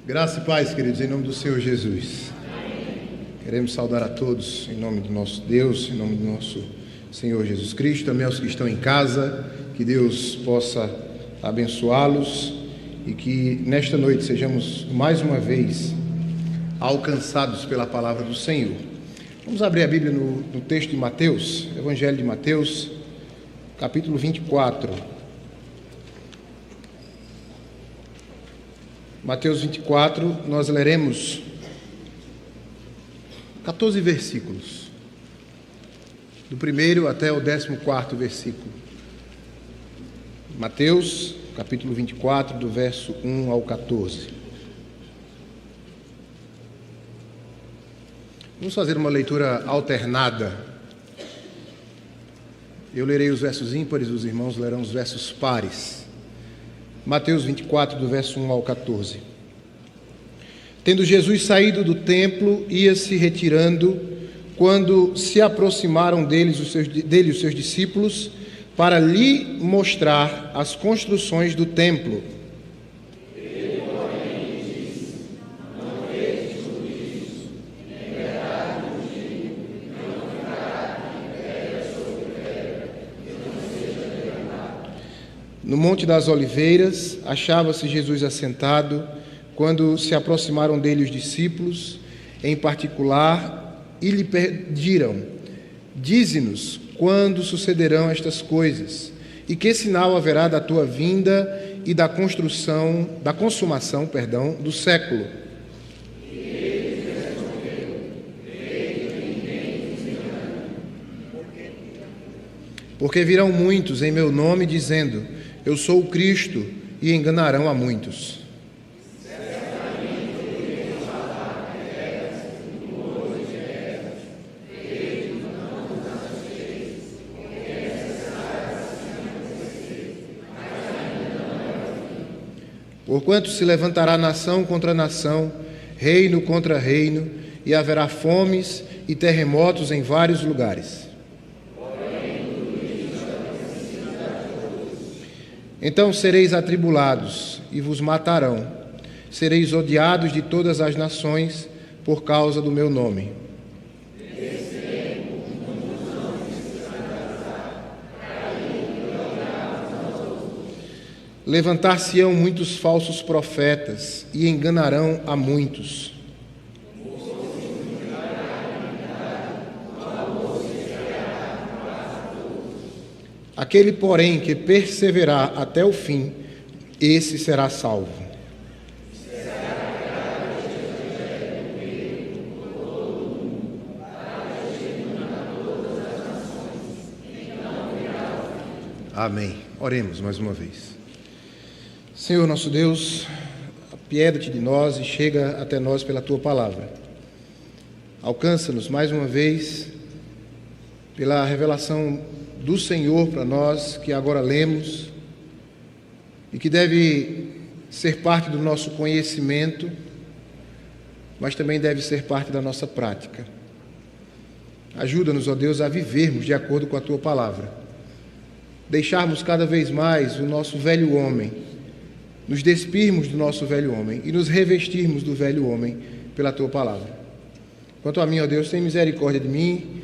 Graça e paz, queridos, em nome do Senhor Jesus. Queremos saudar a todos em nome do nosso Deus, em nome do nosso Senhor Jesus Cristo, também aos que estão em casa, que Deus possa abençoá-los e que nesta noite sejamos mais uma vez alcançados pela palavra do Senhor. Vamos abrir a Bíblia no texto de Mateus, Evangelho de Mateus, capítulo 24. Mateus 24, nós leremos 14 versículos, do 1º até o 14º versículo. Mateus, capítulo 24, do verso 1 ao 14. Vamos fazer uma leitura alternada. Eu lerei os versos ímpares, os irmãos lerão os versos pares. Mateus 24, do verso 1 ao 14. Tendo Jesus saído do templo, ia se retirando, quando se aproximaram dele os seus discípulos, para lhe mostrar as construções do templo. Ele, porém, disse: não vedes tudo isso? Em verdade vos digo, não ficará aqui pedra sobre pedra, que não seja derramada. No Monte das Oliveiras, achava-se Jesus assentado, quando se aproximaram dele os discípulos, em particular, e lhe pediram: dize-nos quando sucederão estas coisas, e que sinal haverá da tua vinda e da consumação do século. E ele respondeu: creio que ninguém vos engane. Porque virão muitos em meu nome, dizendo: eu sou o Cristo, e enganarão a muitos. Porquanto se levantará nação contra nação, reino contra reino, e haverá fomes e terremotos em vários lugares. Então sereis atribulados e vos matarão, sereis odiados de todas as nações por causa do meu nome. Levantar-se-ão muitos falsos profetas e enganarão a muitos. Aquele, porém, que perseverar até o fim, esse será salvo. Amém. Oremos mais uma vez. Senhor nosso Deus, apieda-te de nós e chega até nós pela Tua palavra. Alcança-nos mais uma vez pela revelação do Senhor para nós, que agora lemos e que deve ser parte do nosso conhecimento, mas também deve ser parte da nossa prática. Ajuda-nos, ó Deus, a vivermos de acordo com a Tua palavra, deixarmos cada vez mais o nosso velho homem, nos despirmos do nosso velho homem e nos revestirmos do velho homem pela Tua palavra. Quanto a mim, ó Deus, tem misericórdia de mim,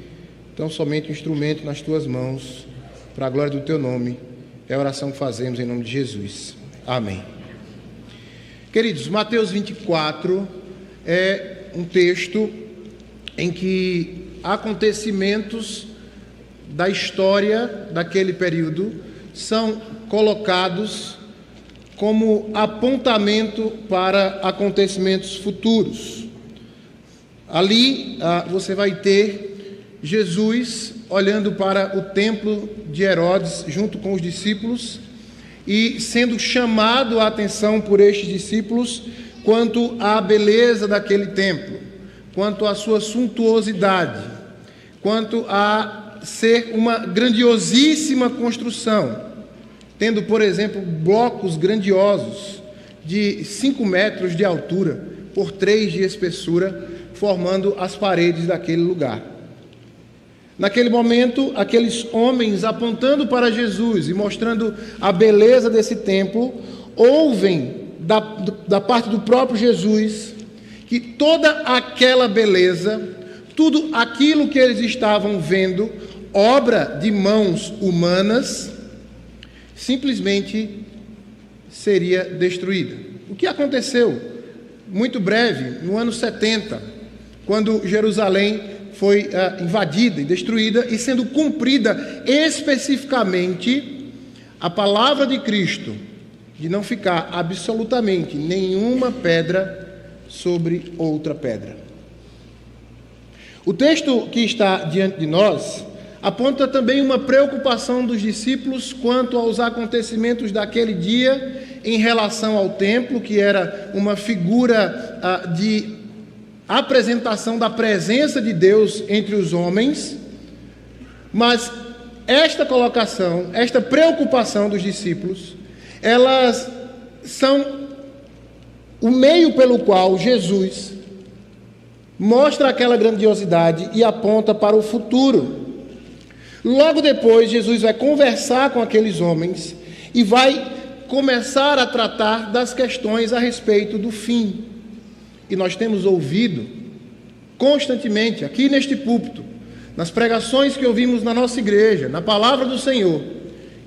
tão somente um instrumento nas Tuas mãos, para a glória do Teu nome. É a oração que fazemos em nome de Jesus. Amém. Queridos, Mateus 24 é um texto em que acontecimentos da história daquele período são colocados como apontamento para acontecimentos futuros. Ali você vai ter Jesus olhando para o templo de Herodes junto com os discípulos e sendo chamado a atenção por estes discípulos quanto à beleza daquele templo, quanto à sua suntuosidade, quanto a ser uma grandiosíssima construção, tendo, por exemplo, blocos grandiosos de 5 metros de altura por 3 de espessura, formando as paredes daquele lugar. Naquele momento, aqueles homens apontando para Jesus e mostrando a beleza desse templo, ouvem da parte do próprio Jesus, que toda aquela beleza, tudo aquilo que eles estavam vendo, obra de mãos humanas, simplesmente seria destruída. O que aconteceu? Muito breve, no ano 70, quando Jerusalém foi invadida e destruída, e sendo cumprida especificamente a palavra de Cristo, de não ficar absolutamente nenhuma pedra sobre outra pedra. O texto que está diante de nós aponta também uma preocupação dos discípulos quanto aos acontecimentos daquele dia em relação ao templo, que era uma figura de apresentação da presença de Deus entre os homens. Mas esta colocação, esta preocupação dos discípulos, elas são o meio pelo qual Jesus mostra aquela grandiosidade e aponta para o futuro. Logo depois, Jesus vai conversar com aqueles homens e vai começar a tratar das questões a respeito do fim. E nós temos ouvido constantemente, aqui neste púlpito, nas pregações que ouvimos na nossa igreja, na palavra do Senhor,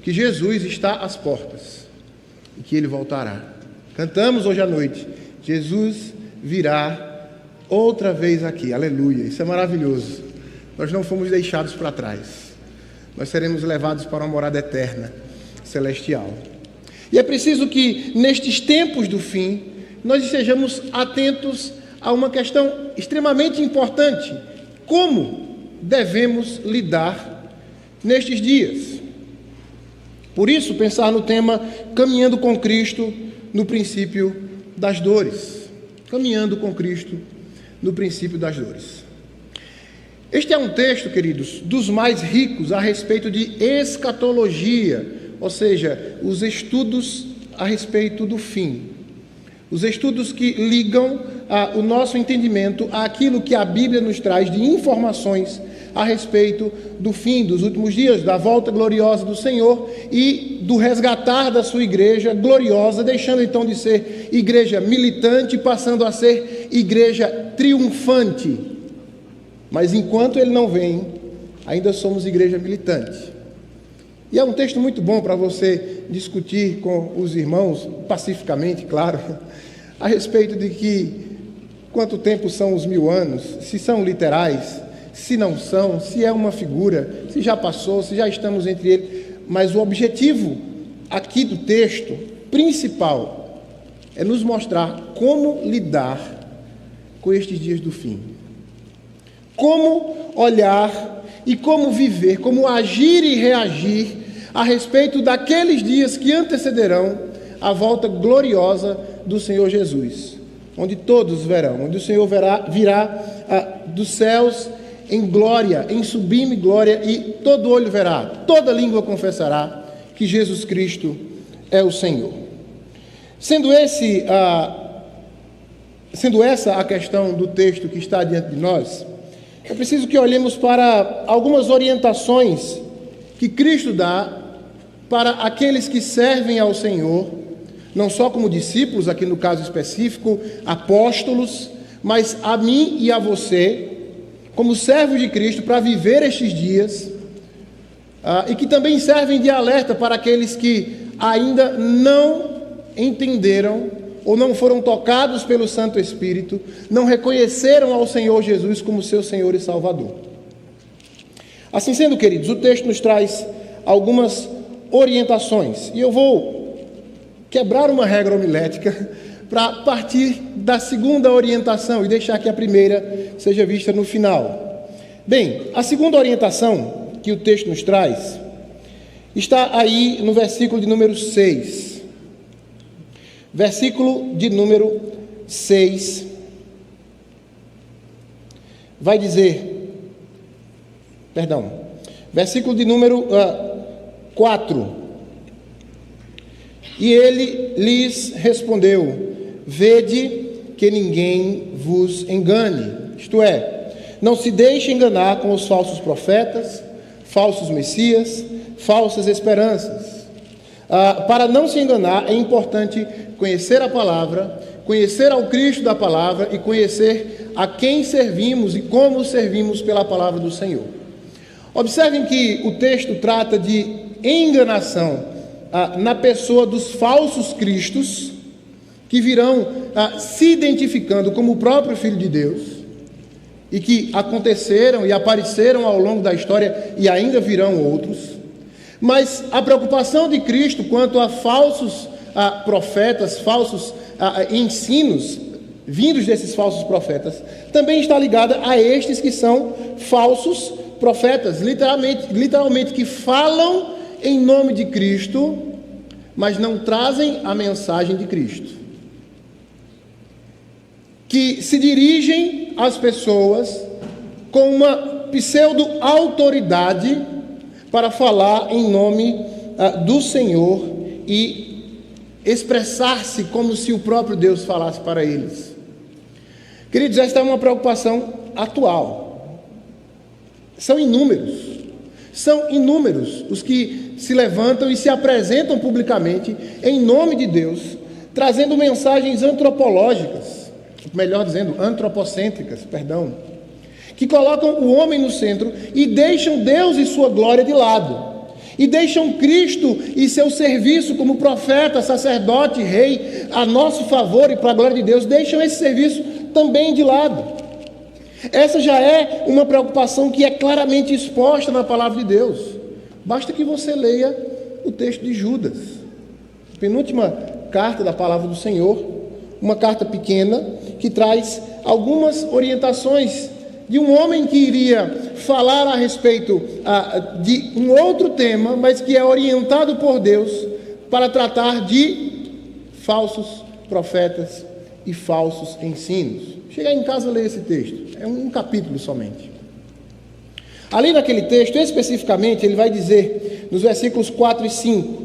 que Jesus está às portas e que Ele voltará. Cantamos hoje à noite, Jesus virá outra vez aqui, aleluia, isso é maravilhoso. Nós não fomos deixados para trás. Nós seremos levados para uma morada eterna, celestial. E é preciso que, nestes tempos do fim, nós estejamos atentos a uma questão extremamente importante: como devemos lidar nestes dias? Por isso, pensar no tema Caminhando com Cristo no princípio das dores. Caminhando com Cristo no princípio das dores. Este é um texto, queridos, dos mais ricos a respeito de escatologia, ou seja, os estudos a respeito do fim. Os estudos que ligam o nosso entendimento àquilo que a Bíblia nos traz de informações a respeito do fim, dos últimos dias, da volta gloriosa do Senhor e do resgatar da sua igreja gloriosa, deixando então de ser igreja militante, passando a ser igreja triunfante. Mas enquanto Ele não vem, ainda somos igreja militante. E é um texto muito bom para você discutir com os irmãos, pacificamente, claro, a respeito de quanto tempo são os 1000 anos, se são literais, se não são, se é uma figura, se já passou, se já estamos entre eles. Mas o objetivo aqui do texto principal é nos mostrar como lidar com estes dias do fim. Como olhar e como viver, como agir e reagir a respeito daqueles dias que antecederão a volta gloriosa do Senhor Jesus, onde todos verão, onde o Senhor virá dos céus em glória, em sublime glória, e todo olho verá, toda língua confessará que Jesus Cristo é o Senhor. Sendo essa a questão do texto que está diante de nós, é preciso que olhemos para algumas orientações que Cristo dá para aqueles que servem ao Senhor, não só como discípulos, aqui no caso específico, apóstolos, mas a mim e a você, como servos de Cristo, para viver estes dias, e que também servem de alerta para aqueles que ainda não entenderam ou não foram tocados pelo Santo Espírito, não reconheceram ao Senhor Jesus como seu Senhor e Salvador. Assim sendo, queridos, o texto nos traz algumas orientações, e eu vou quebrar uma regra homilética para partir da segunda orientação e deixar que a primeira seja vista no final. Bem, a segunda orientação que o texto nos traz está aí no versículo de número 6. Versículo de número 6 vai dizer, versículo de número 4. E ele lhes respondeu: vede que ninguém vos engane, isto é, não se deixe enganar com os falsos profetas, falsos messias, falsas esperanças. Para não se enganar, é importante conhecer a palavra, conhecer ao Cristo da palavra e conhecer a quem servimos e como servimos pela palavra do Senhor. Observem que o texto trata de enganação na pessoa dos falsos cristos, que virão se identificando como o próprio Filho de Deus, e que aconteceram e apareceram ao longo da história e ainda virão outros. Mas a preocupação de Cristo quanto a falsos profetas, falsos ensinos vindos desses falsos profetas, também está ligada a estes que são falsos profetas, literalmente que falam em nome de Cristo, mas não trazem a mensagem de Cristo, que se dirigem às pessoas com uma pseudo-autoridade para falar em nome do Senhor e expressar-se como se o próprio Deus falasse para eles. Queridos, esta é uma preocupação atual. São inúmeros os que se levantam e se apresentam publicamente em nome de Deus, trazendo mensagens antropológicas, melhor dizendo, antropocêntricas, que colocam o homem no centro e deixam Deus e sua glória de lado, e deixam Cristo e seu serviço como profeta, sacerdote, rei, a nosso favor e para a glória de Deus, deixam esse serviço também de lado. Essa já é uma preocupação que é claramente exposta na palavra de Deus. Basta que você leia o texto de Judas, penúltima carta da palavra do Senhor, uma carta pequena que traz algumas orientações de um homem que iria falar a respeito de um outro tema, mas que é orientado por Deus para tratar de falsos profetas e falsos ensinos. Chegar em casa e ler esse texto, é um capítulo somente. Ali naquele texto, especificamente, ele vai dizer, nos versículos 4 e 5,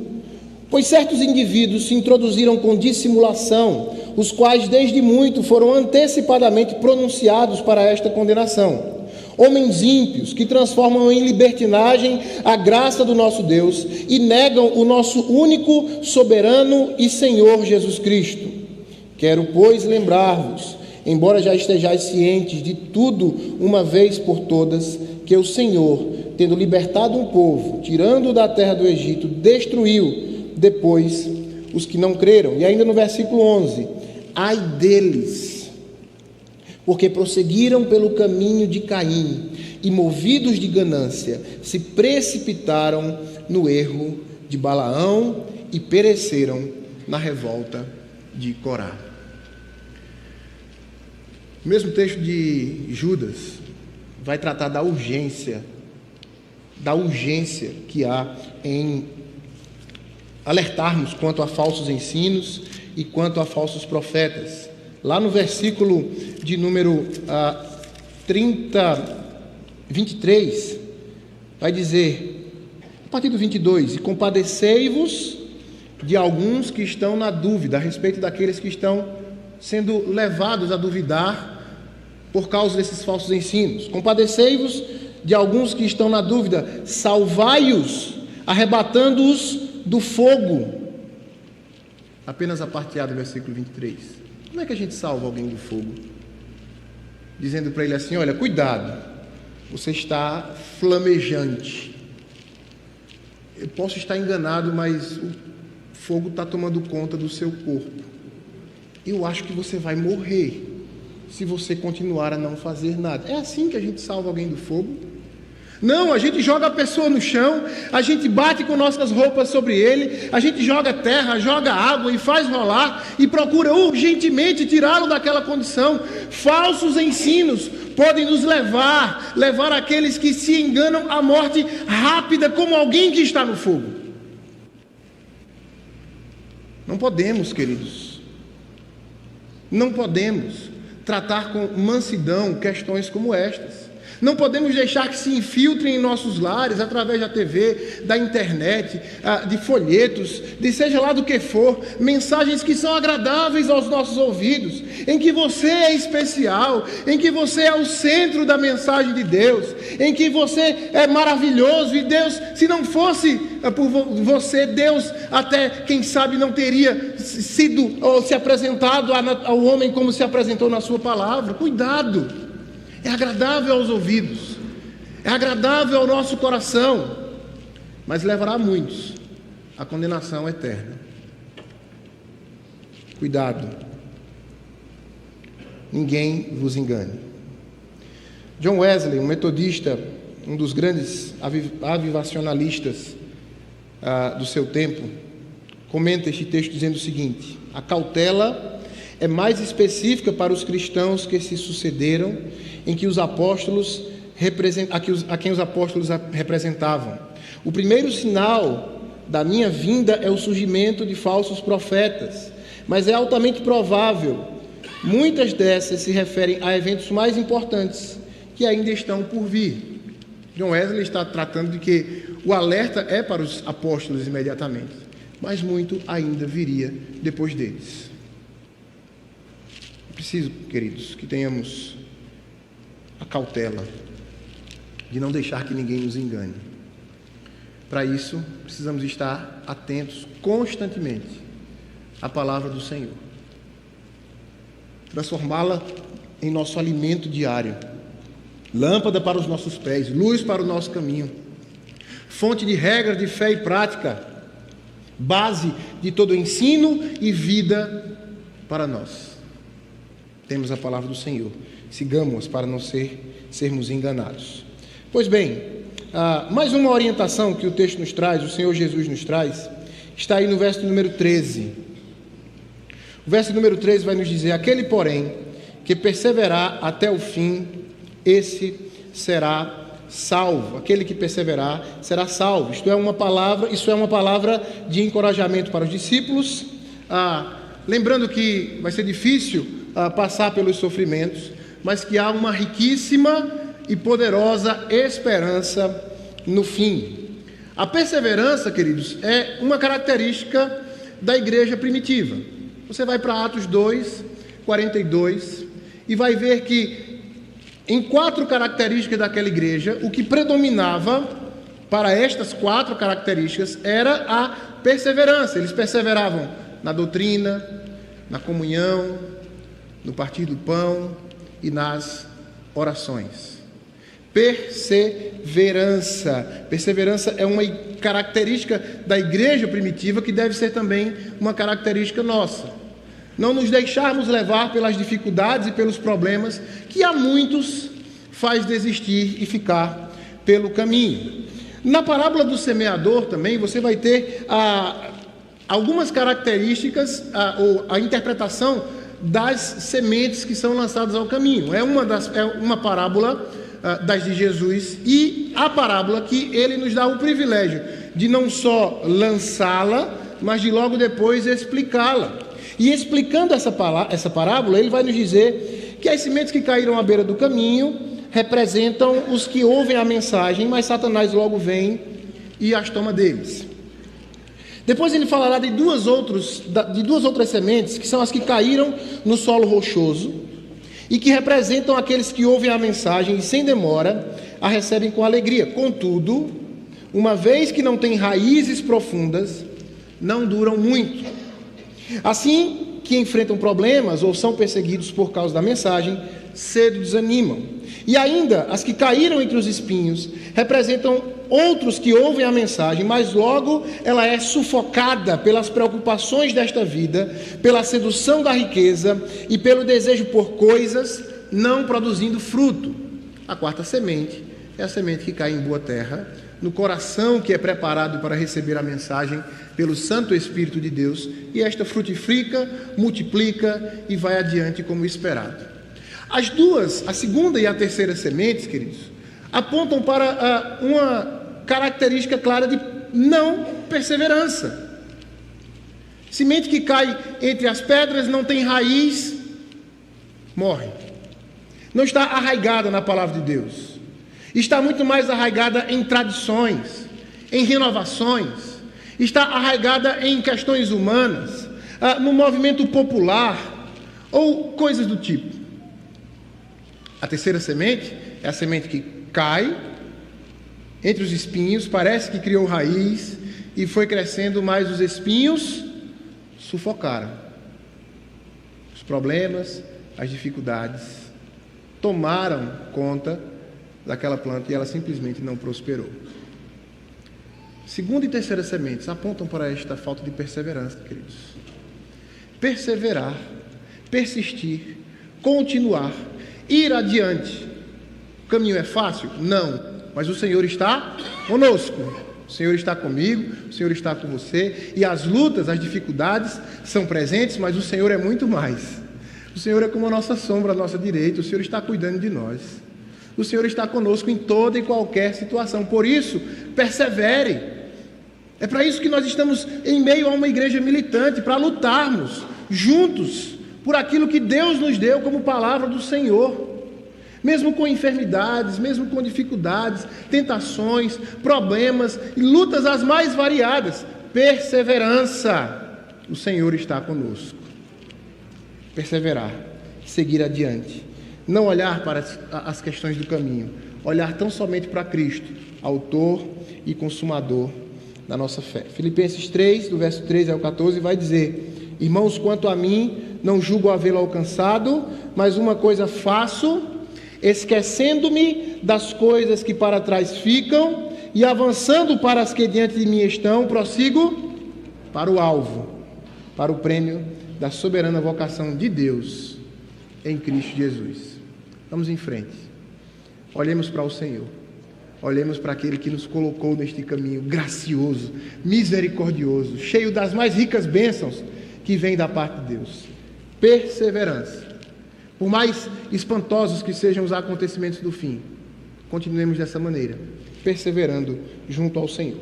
pois certos indivíduos se introduziram com dissimulação, os quais desde muito foram antecipadamente pronunciados para esta condenação. Homens ímpios que transformam em libertinagem a graça do nosso Deus e negam o nosso único soberano e Senhor Jesus Cristo. Quero, pois, lembrar-vos, embora já estejais cientes de tudo uma vez por todas, que o Senhor, tendo libertado um povo, tirando da terra do Egito, destruiu depois os que não creram. E ainda no versículo 11, ai deles, porque prosseguiram pelo caminho de Caim e, movidos de ganância, se precipitaram no erro de Balaão e pereceram na revolta de Corá. O mesmo texto de Judas vai tratar da urgência que há em alertarmos quanto a falsos ensinos e quanto a falsos profetas. Lá no versículo de número 23, vai dizer, a partir do 22, e compadecei-vos de alguns que estão na dúvida, a respeito daqueles que estão sendo levados a duvidar por causa desses falsos ensinos. Compadecei-vos de alguns que estão na dúvida, salvai-os, arrebatando-os do fogo. Apenas a parte A do versículo 23. Como é que a gente salva alguém do fogo? Dizendo para ele assim, olha, cuidado, você está flamejante. Eu posso estar enganado, mas o fogo está tomando conta do seu corpo. Eu acho que você vai morrer se você continuar a não fazer nada. É assim que a gente salva alguém do fogo? Não, a gente joga a pessoa no chão, a gente bate com nossas roupas sobre ele, a gente joga terra, joga água e faz rolar e procura urgentemente tirá-lo daquela condição. Falsos ensinos podem nos levar aqueles que se enganam à morte rápida, como alguém que está no fogo. Não podemos, queridos, não podemos tratar com mansidão questões como estas. Não podemos deixar que se infiltrem em nossos lares, através da TV, da internet, de folhetos, de seja lá do que for, mensagens que são agradáveis aos nossos ouvidos, em que você é especial, em que você é o centro da mensagem de Deus, em que você é maravilhoso e Deus, se não fosse por você, Deus até, quem sabe, não teria sido ou se apresentado ao homem como se apresentou na sua palavra. Cuidado, é agradável aos ouvidos, é agradável ao nosso coração, mas levará muitos à condenação eterna. Cuidado, ninguém vos engane. John Wesley, um metodista, um dos grandes avivacionalistas do seu tempo, comenta este texto dizendo o seguinte: a cautela é mais específica para os cristãos que se sucederam, em que os apóstolos a quem os apóstolos representavam. O primeiro sinal da minha vinda é o surgimento de falsos profetas, mas é altamente provável. Muitas dessas se referem a eventos mais importantes que ainda estão por vir. John Wesley está tratando de que o alerta é para os apóstolos imediatamente, mas muito ainda viria depois deles. É preciso, queridos, que tenhamos a cautela de não deixar que ninguém nos engane. Para isso, precisamos estar atentos constantemente à palavra do Senhor, transformá-la em nosso alimento diário, lâmpada para os nossos pés, luz para o nosso caminho, fonte de regras de fé e prática, base de todo ensino e vida para nós. Temos a palavra do Senhor, sigamos para não sermos enganados. Pois bem, mais uma orientação que o texto nos traz, o Senhor Jesus nos traz, está aí no verso número 13. O verso número 13 vai nos dizer: aquele, porém, que perseverar até o fim, esse será salvo. Aquele que perseverar será salvo. Isso é uma palavra de encorajamento para os discípulos, lembrando que vai ser difícil passar pelos sofrimentos, mas que há uma riquíssima e poderosa esperança no fim. A perseverança, queridos, é uma característica da igreja primitiva. Você vai para Atos 2, 42 e vai ver que em 4 características daquela igreja, o que predominava para estas 4 características era a perseverança. Eles perseveravam na doutrina, na comunhão, no partir do pão e nas orações. Perseverança. Perseverança é uma característica da igreja primitiva que deve ser também uma característica nossa. Não nos deixarmos levar pelas dificuldades e pelos problemas que a muitos faz desistir e ficar pelo caminho. Na parábola do semeador também você vai ter algumas características, ou a interpretação das sementes que são lançadas ao caminho. É uma parábola das de Jesus, e a parábola que ele nos dá o privilégio de não só lançá-la, mas de logo depois explicá-la. E explicando essa parábola, ele vai nos dizer que as sementes que caíram à beira do caminho representam os que ouvem a mensagem, mas Satanás logo vem e as toma deles. Depois ele falará de duas outras sementes, que são as que caíram no solo rochoso e que representam aqueles que ouvem a mensagem e sem demora a recebem com alegria. Contudo, uma vez que não têm raízes profundas, não duram muito. Assim que enfrentam problemas ou são perseguidos por causa da mensagem, cedo desanimam. E ainda, as que caíram entre os espinhos representam outros que ouvem a mensagem, mas logo ela é sufocada pelas preocupações desta vida, pela sedução da riqueza e pelo desejo por coisas, não produzindo fruto. A 4ª semente é a semente que cai em boa terra, no coração que é preparado para receber a mensagem pelo Santo Espírito de Deus, e esta frutifica, multiplica e vai adiante como esperado. A 2ª e a 3ª sementes, queridos, apontam para uma característica clara de não perseverança. Semente que cai entre as pedras, não tem raiz, morre. Não está arraigada na palavra de Deus. Está muito mais arraigada em tradições, em renovações. Está arraigada em questões humanas, no movimento popular ou coisas do tipo. A 3ª semente é a semente que cai entre os espinhos, parece que criou raiz, e foi crescendo, mas os espinhos sufocaram. Os problemas, as dificuldades tomaram conta daquela planta e ela simplesmente não prosperou. Segunda e terceira sementes apontam para esta falta de perseverança, queridos. Perseverar, persistir, continuar, ir adiante. O caminho é fácil? Não, mas o Senhor está conosco. O Senhor está comigo, o Senhor está com você, e as lutas, as dificuldades são presentes, mas o Senhor é muito mais. O Senhor é como a nossa sombra à nossa direita, o Senhor está cuidando de nós. O Senhor está conosco em toda e qualquer situação, por isso, persevere. É para isso que nós estamos em meio a uma igreja militante, para lutarmos juntos por aquilo que Deus nos deu como palavra do Senhor. Mesmo com enfermidades, mesmo com dificuldades, tentações, problemas e lutas as mais variadas, perseverança, o Senhor está conosco. Perseverar, seguir adiante, não olhar para as questões do caminho, olhar tão somente para Cristo, autor e consumador da nossa fé. Filipenses 3, do verso 13 ao 14, vai dizer: irmãos, quanto a mim, não julgo havê-lo alcançado, mas uma coisa faço, esquecendo-me das coisas que para trás ficam e avançando para as que diante de mim estão, prossigo para o alvo, para o prêmio da soberana vocação de Deus em Cristo Jesus. Vamos em frente. Olhemos para o Senhor. Olhemos para aquele que nos colocou neste caminho gracioso, misericordioso, cheio das mais ricas bênçãos que vem da parte de Deus. Perseverança. Por mais espantosos que sejam os acontecimentos do fim, continuemos dessa maneira, perseverando junto ao Senhor.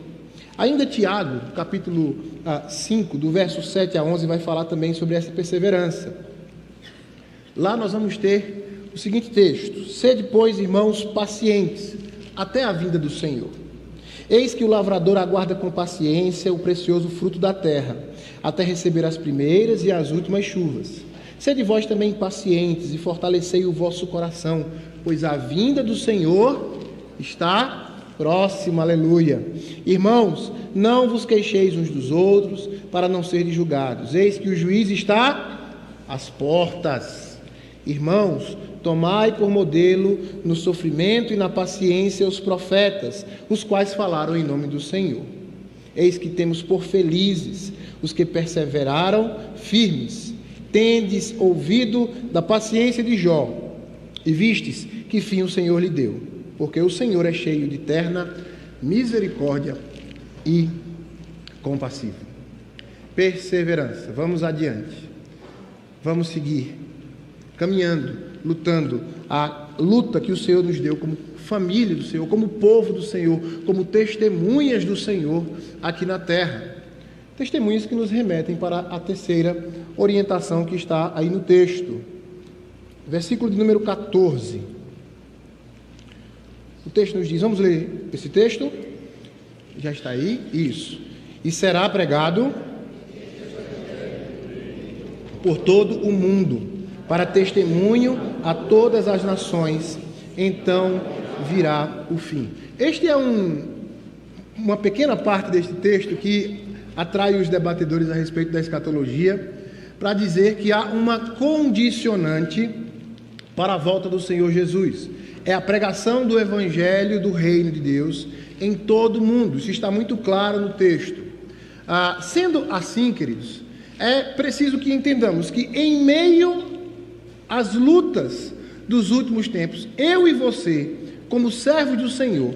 Ainda Tiago, capítulo 5, do verso 7 a 11, vai falar também sobre essa perseverança. Lá nós vamos ter o seguinte texto: sede, pois, irmãos, pacientes, até a vinda do Senhor. Eis que o lavrador aguarda com paciência o precioso fruto da terra, até receber as primeiras e as últimas chuvas. Sede vós também pacientes e fortalecei o vosso coração, pois a vinda do Senhor está próxima. Aleluia. Irmãos, não vos queixeis uns dos outros, para não serem julgados. Eis que o juiz está às portas. Irmãos, tomai por modelo no sofrimento e na paciência os profetas, os quais falaram em nome do Senhor. Eis que temos por felizes os que perseveraram firmes. Tendes ouvido da paciência de Jó, e vistes que fim o Senhor lhe deu, porque o Senhor é cheio de terna misericórdia e compassivo. Perseverança, vamos adiante, vamos seguir, caminhando, lutando, a luta que o Senhor nos deu como família do Senhor, como povo do Senhor, como testemunhas do Senhor aqui na terra. Testemunhos que nos remetem para a terceira orientação que está aí no texto. Versículo de número 14. O texto nos diz, vamos ler esse texto? Já está aí? Isso. E será pregado por todo o mundo, para testemunho a todas as nações, então virá o fim. Este é uma pequena parte deste texto que atrai os debatedores a respeito da escatologia, para dizer que há uma condicionante para a volta do Senhor Jesus. É a pregação do Evangelho do Reino de Deus em todo o mundo. Isso está muito claro no texto. Sendo assim, queridos, é preciso que entendamos que em meio às lutas dos últimos tempos, eu e você, como servos do Senhor,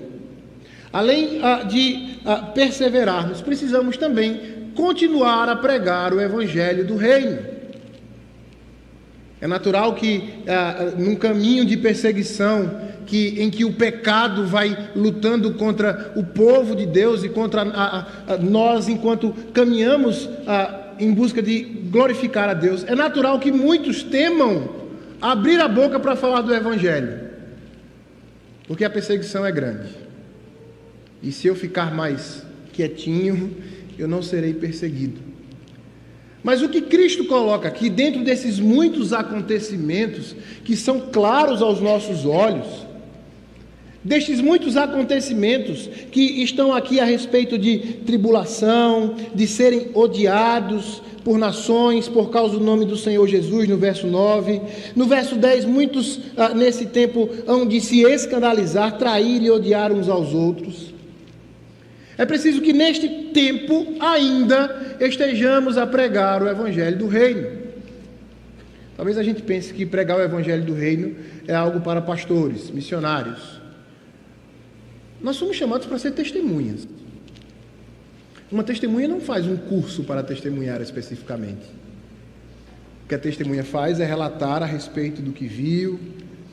além de perseverarmos, precisamos também continuar a pregar o Evangelho do Reino. É natural que num caminho de perseguição, em que o pecado vai lutando contra o povo de Deus e contra nós, enquanto caminhamos em busca de glorificar a Deus, é natural que muitos temam abrir a boca para falar do Evangelho, porque a perseguição é grande. E se eu ficar mais quietinho, eu não serei perseguido. Mas o que Cristo coloca aqui, dentro desses muitos acontecimentos que são claros aos nossos olhos, destes muitos acontecimentos que estão aqui a respeito de tribulação, de serem odiados por nações por causa do nome do Senhor Jesus, no verso 9. No verso 10, muitos nesse tempo hão de se escandalizar, trair e odiar uns aos outros. É preciso que neste tempo ainda estejamos a pregar o Evangelho do Reino. Talvez a gente pense que pregar o Evangelho do Reino é algo para pastores, missionários. Nós somos chamados para ser testemunhas. Uma testemunha não faz um curso para testemunhar especificamente. O que a testemunha faz é relatar a respeito do que viu,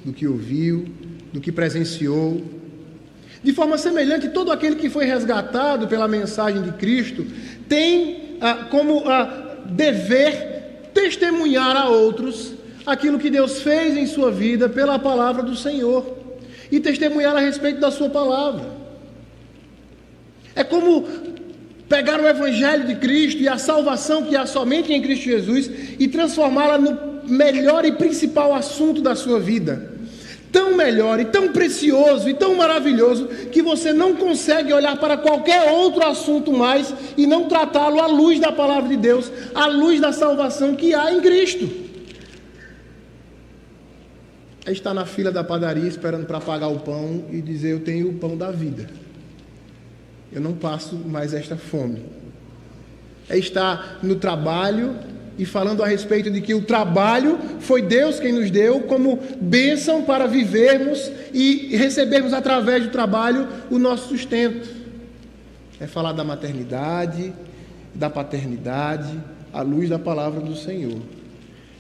do que ouviu, do que presenciou. De forma semelhante, todo aquele que foi resgatado pela mensagem de Cristo tem como dever testemunhar a outros aquilo que Deus fez em sua vida pela palavra do Senhor e testemunhar a respeito da sua palavra. É como pegar o Evangelho de Cristo e a salvação que há somente em Cristo Jesus e transformá-la no melhor e principal assunto da sua vida. Tão melhor e tão precioso e tão maravilhoso que você não consegue olhar para qualquer outro assunto mais e não tratá-lo à luz da palavra de Deus, à luz da salvação que há em Cristo. É estar na fila da padaria esperando para pagar o pão e dizer: eu tenho o pão da vida, eu não passo mais esta fome. É estar no trabalho e falando a respeito de que o trabalho foi Deus quem nos deu como bênção para vivermos e recebermos através do trabalho o nosso sustento. É falar da maternidade, da paternidade, à luz da palavra do Senhor.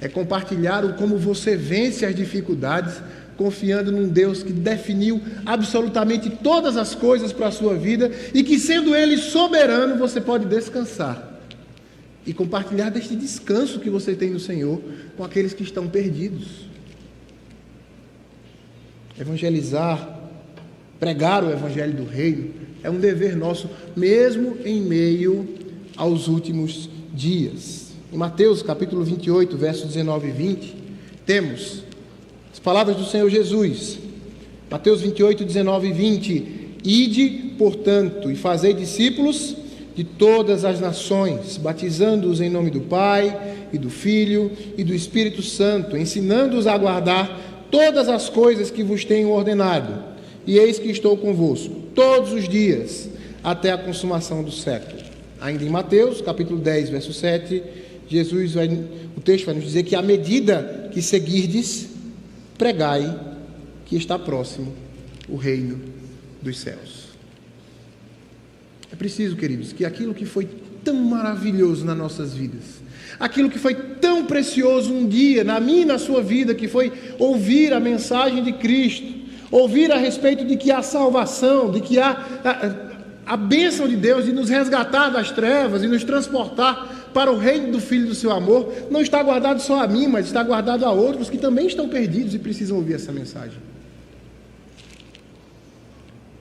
É compartilhar como você vence as dificuldades, confiando num Deus que definiu absolutamente todas as coisas para a sua vida e que, sendo Ele soberano, você pode descansar. E compartilhar deste descanso que você tem no Senhor com aqueles que estão perdidos. Evangelizar, pregar o Evangelho do Reino, é um dever nosso, mesmo em meio aos últimos dias. Em Mateus capítulo 28, versos 19 e 20, temos as palavras do Senhor Jesus. Mateus 28, 19 e 20. Ide, portanto, e fazei discípulos de todas as nações, batizando-os em nome do Pai, e do Filho, e do Espírito Santo, ensinando-os a guardar todas as coisas que vos tenho ordenado. E eis que estou convosco todos os dias, até a consumação do século. Ainda em Mateus, capítulo 10, verso 7, o texto vai nos dizer que à medida que seguirdes, pregai que está próximo o reino dos céus. É preciso, queridos, que aquilo que foi tão maravilhoso nas nossas vidas, aquilo que foi tão precioso um dia, na minha e na sua vida, que foi ouvir a mensagem de Cristo, ouvir a respeito de que há salvação, de que há a bênção de Deus de nos resgatar das trevas e nos transportar para o reino do Filho do seu amor, não está guardado só a mim, mas está guardado a outros que também estão perdidos e precisam ouvir essa mensagem.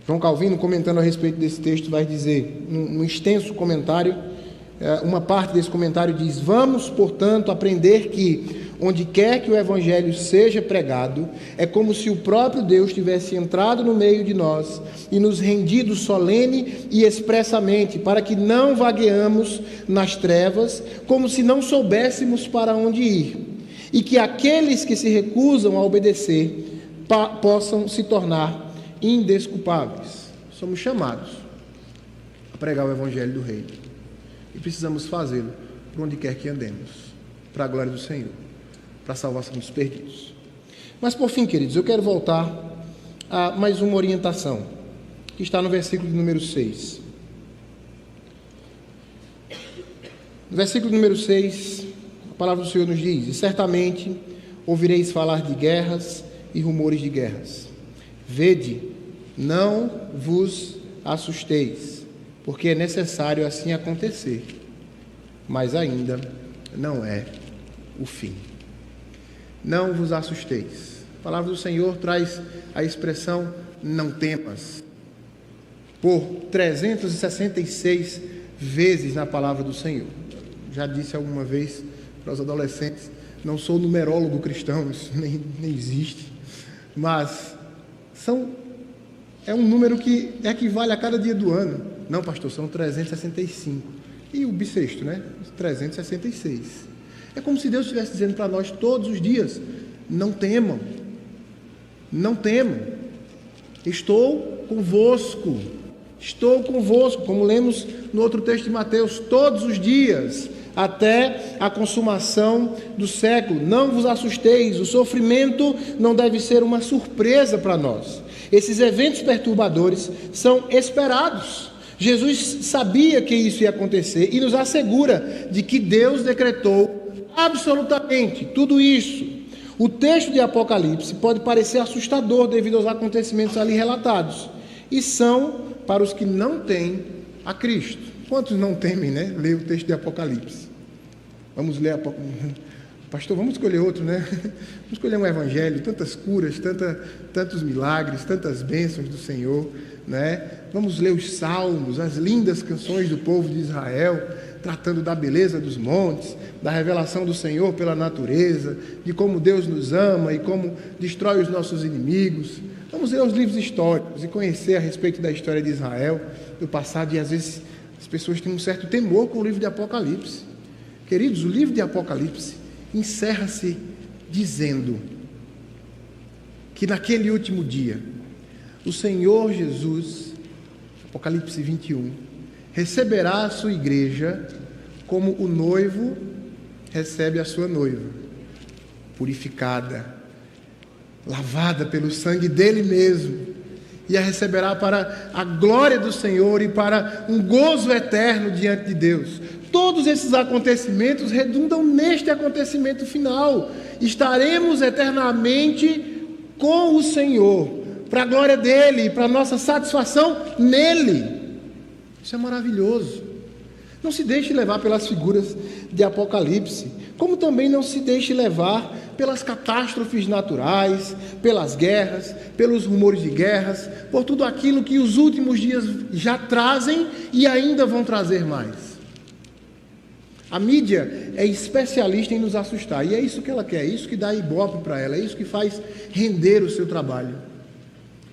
João Calvino, comentando a respeito desse texto, vai dizer, num extenso comentário, uma parte desse comentário diz: vamos, portanto, aprender que, onde quer que o Evangelho seja pregado, é como se o próprio Deus tivesse entrado no meio de nós e nos rendido solene e expressamente, para que não vagueamos nas trevas, como se não soubéssemos para onde ir, e que aqueles que se recusam a obedecer possam se tornar indesculpáveis. Somos chamados a pregar o Evangelho do Reino e precisamos fazê-lo por onde quer que andemos, para a glória do Senhor, para a salvação dos perdidos. Mas por fim, queridos, eu quero voltar a mais uma orientação que está no versículo de número 6. No versículo número 6, a palavra do Senhor nos diz: e certamente ouvireis falar de guerras e rumores de guerras. Vede, não vos assusteis, porque é necessário assim acontecer, mas ainda não é o fim. Não vos assusteis. A palavra do Senhor traz a expressão não temas por 366 vezes na palavra do Senhor. Já disse alguma vez para os adolescentes, não sou numerólogo cristão, isso nem existe, mas são é um número que equivale a cada dia do ano. Não, pastor, são 365. E o bissexto, né? 366. É como se Deus estivesse dizendo para nós todos os dias: não temam, não temam, estou convosco, como lemos no outro texto de Mateus, todos os dias, até a consumação do século. Não vos assusteis, o sofrimento não deve ser uma surpresa para nós. Esses eventos perturbadores são esperados. Jesus sabia que isso ia acontecer e nos assegura de que Deus decretou absolutamente tudo isso. O texto de Apocalipse pode parecer assustador devido aos acontecimentos ali relatados, e são para os que não têm a Cristo. Quantos não temem, né? Ler o texto de Apocalipse. Vamos ler Pastor, vamos escolher outro, né? Vamos escolher um evangelho, tantas curas, tantos milagres, tantas bênçãos do Senhor, né? Vamos ler os salmos, as lindas canções do povo de Israel, tratando da beleza dos montes, da revelação do Senhor pela natureza, de como Deus nos ama e como destrói os nossos inimigos. Vamos ler os livros históricos e conhecer a respeito da história de Israel, do passado, e às vezes as pessoas têm um certo temor com o livro de Apocalipse. Queridos, o livro de Apocalipse encerra-se dizendo que naquele último dia, o Senhor Jesus, Apocalipse 21, receberá a sua igreja como o noivo recebe a sua noiva, purificada, lavada pelo sangue dele mesmo, e a receberá para a glória do Senhor e para um gozo eterno diante de Deus. Todos esses acontecimentos redundam neste acontecimento final. Estaremos eternamente com o Senhor, para a glória dele, para a nossa satisfação nele. Isso é maravilhoso. Não se deixe levar pelas figuras de Apocalipse, como também não se deixe levar pelas catástrofes naturais, pelas guerras, pelos rumores de guerras, por tudo aquilo que os últimos dias já trazem e ainda vão trazer mais. A mídia é especialista em nos assustar, e é isso que ela quer, é isso que dá ibope para ela, é isso que faz render o seu trabalho.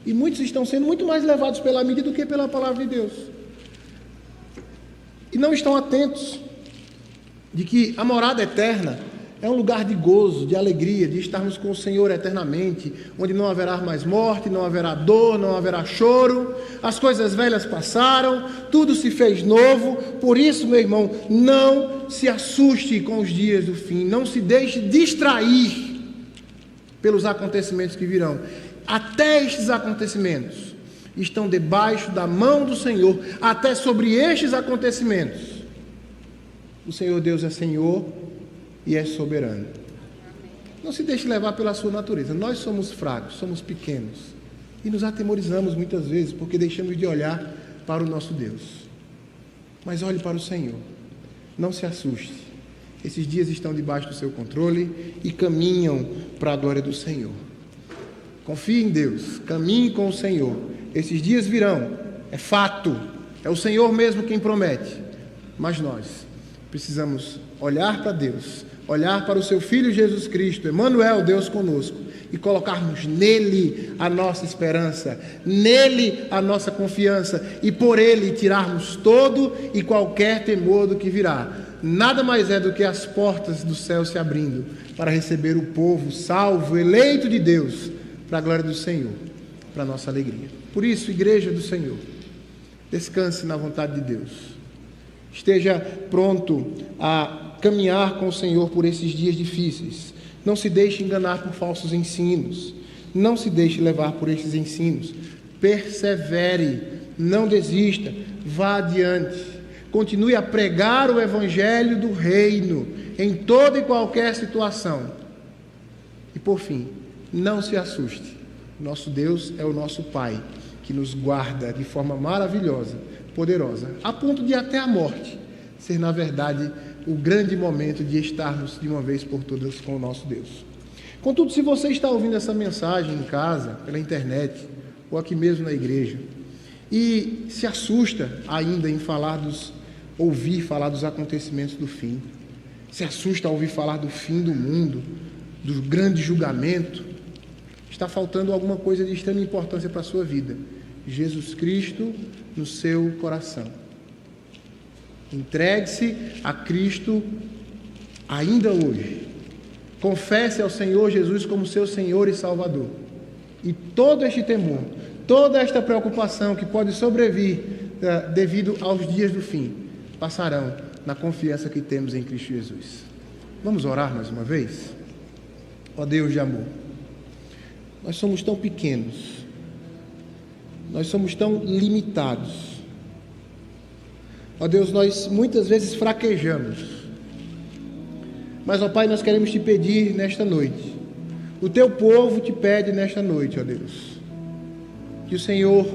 E muitos estão sendo muito mais levados pela mídia do que pela palavra de Deus. E não estão atentos de que a morada eterna é um lugar de gozo, de alegria, de estarmos com o Senhor eternamente, onde não haverá mais morte, não haverá dor, não haverá choro, as coisas velhas passaram, tudo se fez novo. Por isso, meu irmão, não se assuste com os dias do fim, não se deixe distrair pelos acontecimentos que virão. Até estes acontecimentos estão debaixo da mão do Senhor, até sobre estes acontecimentos o Senhor Deus é Senhor e é soberano. Não se deixe levar pela sua natureza. Nós somos fracos, somos pequenos e nos atemorizamos muitas vezes porque deixamos de olhar para o nosso Deus. Mas olhe para o Senhor, não se assuste. Esses dias estão debaixo do seu controle e caminham para a glória do Senhor. Confie em Deus, caminhe com o Senhor. Esses dias virão, é fato, é o Senhor mesmo quem promete. Mas nós precisamos olhar para Deus, olhar para o seu Filho Jesus Cristo, Emmanuel, Deus conosco, e colocarmos nele a nossa esperança, nele a nossa confiança, e por ele tirarmos todo e qualquer temor do que virá. Nada mais é do que as portas do céu se abrindo para receber o povo salvo, eleito de Deus, para a glória do Senhor, para a nossa alegria. Por isso, igreja do Senhor, descanse na vontade de Deus. Esteja pronto a caminhar com o Senhor por esses dias difíceis. Não se deixe enganar por falsos ensinos. Não se deixe levar por esses ensinos. Persevere, não desista, vá adiante. Continue a pregar o evangelho do reino em toda e qualquer situação. E por fim, não se assuste. Nosso Deus é o nosso Pai, que nos guarda de forma maravilhosa, poderosa, a ponto de até a morte ser, na verdade, o grande momento de estarmos de uma vez por todas com o nosso Deus. Contudo, se você está ouvindo essa mensagem em casa, pela internet, ou aqui mesmo na igreja, e se assusta ainda em ouvir falar dos acontecimentos do fim, se assusta ao ouvir falar do fim do mundo, do grande julgamento, está faltando alguma coisa de extrema importância para a sua vida. Jesus Cristo no seu coração. Entregue-se a Cristo ainda hoje. Confesse ao Senhor Jesus como seu Senhor e Salvador. E todo este temor, toda esta preocupação que pode sobrevir devido aos dias do fim, passarão na confiança que temos em Cristo Jesus. Vamos orar mais uma vez? Ó Deus de amor, nós somos tão pequenos, nós somos tão limitados. Ó Deus, nós muitas vezes fraquejamos. Mas, ó Pai, nós queremos te pedir nesta noite. O teu povo te pede nesta noite, ó Deus, que o Senhor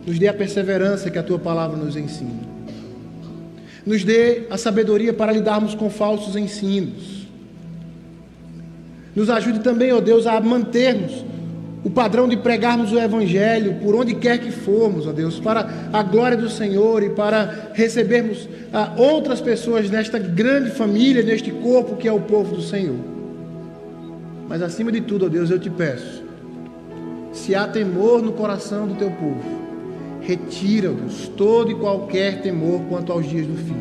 nos dê a perseverança que a tua palavra nos ensina. Nos dê a sabedoria para lidarmos com falsos ensinos. Nos ajude também, ó Deus, a mantermos o padrão de pregarmos o Evangelho por onde quer que formos, ó Deus, para a glória do Senhor e para recebermos outras pessoas nesta grande família, neste corpo que é o povo do Senhor. Mas acima de tudo, ó Deus, eu te peço, se há temor no coração do teu povo, retira, ó Deus, todo e qualquer temor quanto aos dias do fim.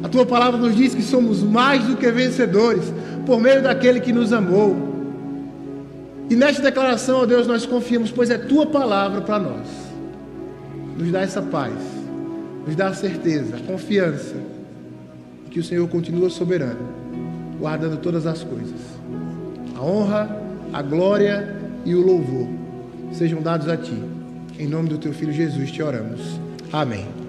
A tua palavra nos diz que somos mais do que vencedores por meio daquele que nos amou. E nesta declaração, ó Deus, nós confiamos, pois é tua palavra para nós. Nos dá essa paz, nos dá a certeza, a confiança que o Senhor continua soberano, guardando todas as coisas. A honra, a glória e o louvor sejam dados a ti. Em nome do teu Filho Jesus te oramos. Amém.